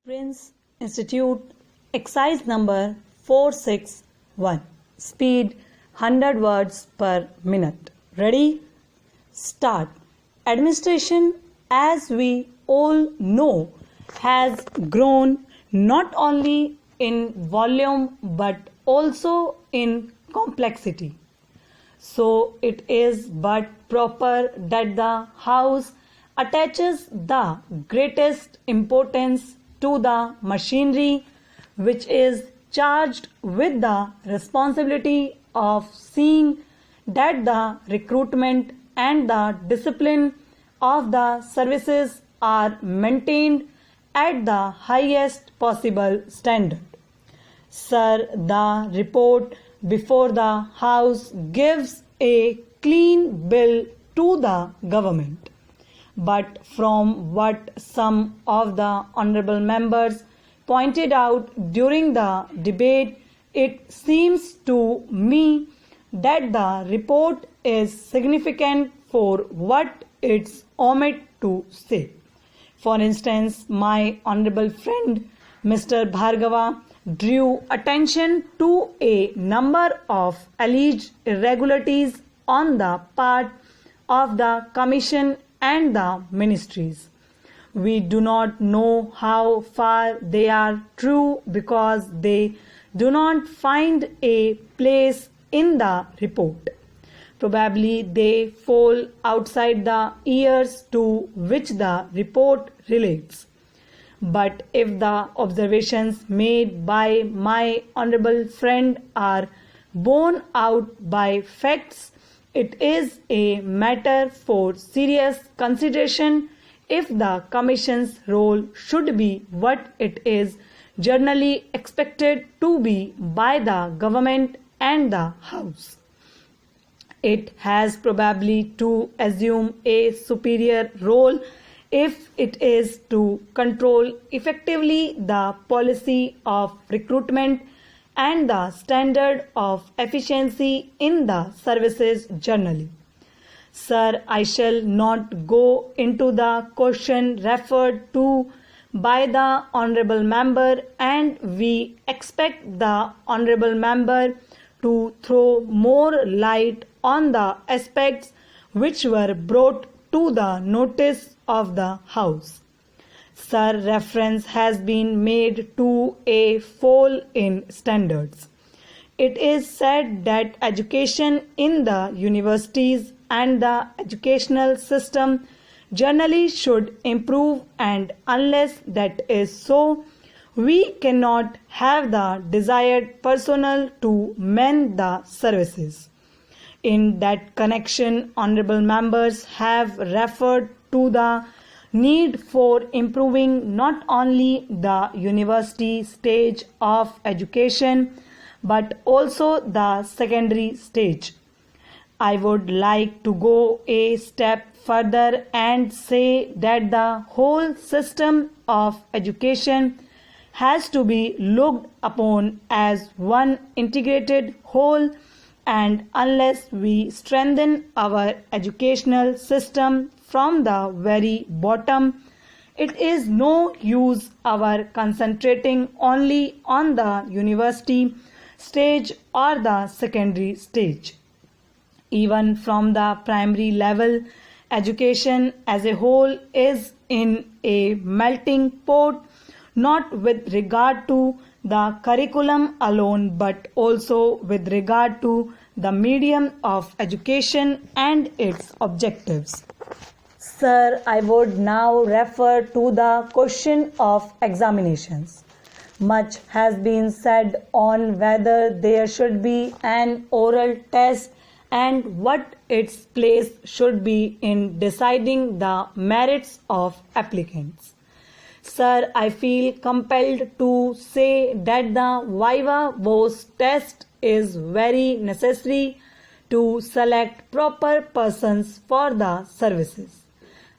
Prince Institute, exercise number 461. Speed 100 words per minute. Ready? Start. Administration, as we all know, has grown not only in volume but also in complexity. So it is but proper that the House attaches the greatest importance to the machinery which is charged with the responsibility of seeing that the recruitment and the discipline of the services are maintained at the highest possible standard. Sir, the report before the House gives a clean bill to the government. But from what some of the honorable members pointed out during the debate, it seems to me that the report is significant for what it's omit to say. For instance, my honorable friend Mr. Bhargava drew attention to a number of alleged irregularities on the part of the Commission and the ministries. We do not know how far they are true because they do not find a place in the report. Probably they fall outside the years to which the report relates. But if the observations made by my honorable friend are borne out by facts, it is a matter for serious consideration if the Commission's role should be what it is generally expected to be by the government and the House. It has probably to assume a superior role if it is to control effectively the policy of recruitment and the standard of efficiency in the services generally. Sir, I shall not go into the question referred to by the honorable member, and we expect the honorable member to throw more light on the aspects which were brought to the notice of the House. Sir, reference has been made to a fall in standards. It is said that education in the universities and the educational system generally should improve, and unless that is so, we cannot have the desired personnel to mend the services. In that connection, honorable members have referred to the need for improving not only the university stage of education but also the secondary stage. I would like to go a step further and say that the whole system of education has to be looked upon as one integrated whole, and unless we strengthen our educational system from the very bottom, it is no use our concentrating only on the university stage or the secondary stage. Even from the primary level, education as a whole is in a melting pot, not with regard to the curriculum alone but also with regard to the medium of education and its objectives. Sir, I would now refer to the question of examinations. Much has been said on whether there should be an oral test and what its place should be in deciding the merits of applicants. Sir, I feel compelled to say that the viva voce test is very necessary to select proper persons for the services.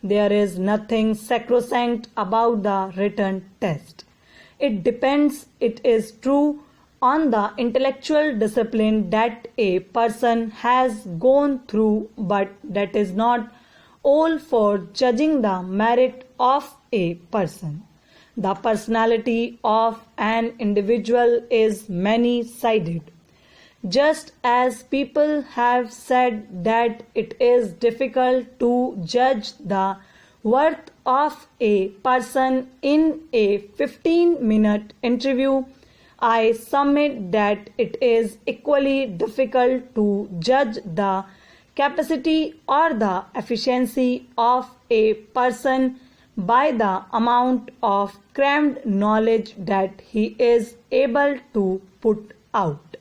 There is nothing sacrosanct about the written test. It depends, it is true, on the intellectual discipline that a person has gone through, but that is not all for judging the merit of a person. The personality of an individual is many-sided. Just as people have said that it is difficult to judge the worth of a person in a 15-minute interview, I submit that it is equally difficult to judge the capacity or the efficiency of a person by the amount of crammed knowledge that he is able to put out.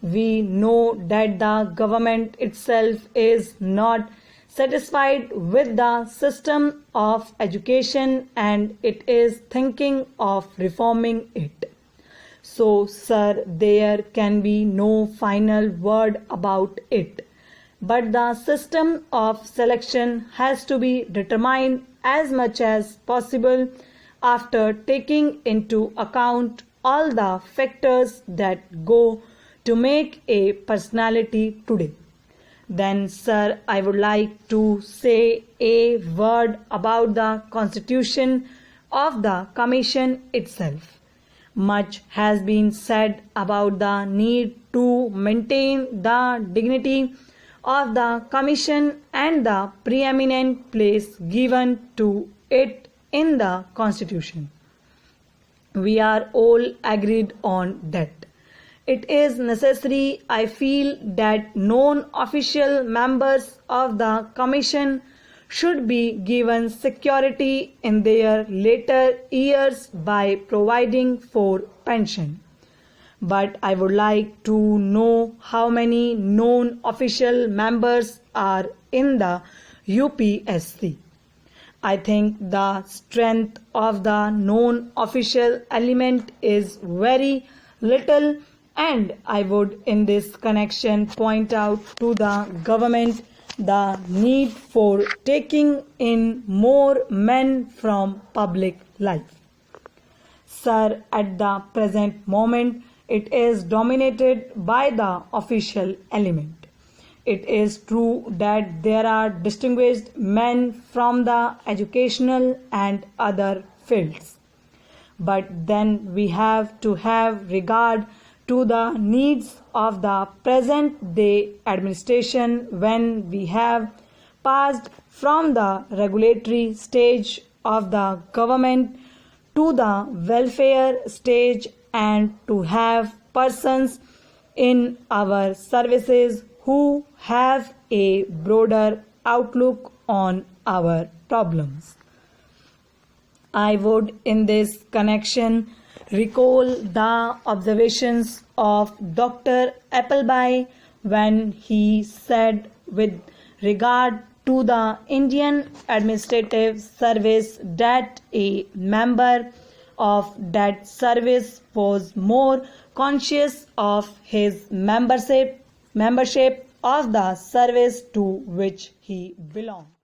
We know that the government itself is not satisfied with the system of education and it is thinking of reforming it. So, sir, there can be no final word about it. But the system of selection has to be determined as much as possible after taking into account all the factors that go to make a personality today. Then, sir, I would like to say a word about the constitution of the commission itself. Much has been said about the need to maintain the dignity of the commission and the preeminent place given to it in the constitution. We are all agreed on that. It is necessary, I feel, that non-official members of the commission should be given security in their later years by providing for pension. But I would like to know how many non-official members are in the UPSC. I think the strength of the non-official element is very little, and I would in this connection point out to the government the need for taking in more men from public life. Sir, at the present moment, it is dominated by the official element. It is true that there are distinguished men from the educational and other fields. But then we have to have regard to the needs of the present day administration when we have passed from the regulatory stage of the government to the welfare stage and to have persons in our services who have a broader outlook on our problems. I would in this connection recall the observations of Dr. Appleby when he said with regard to the Indian Administrative Service that a member of that service was more conscious of his membership of the service to which he belonged.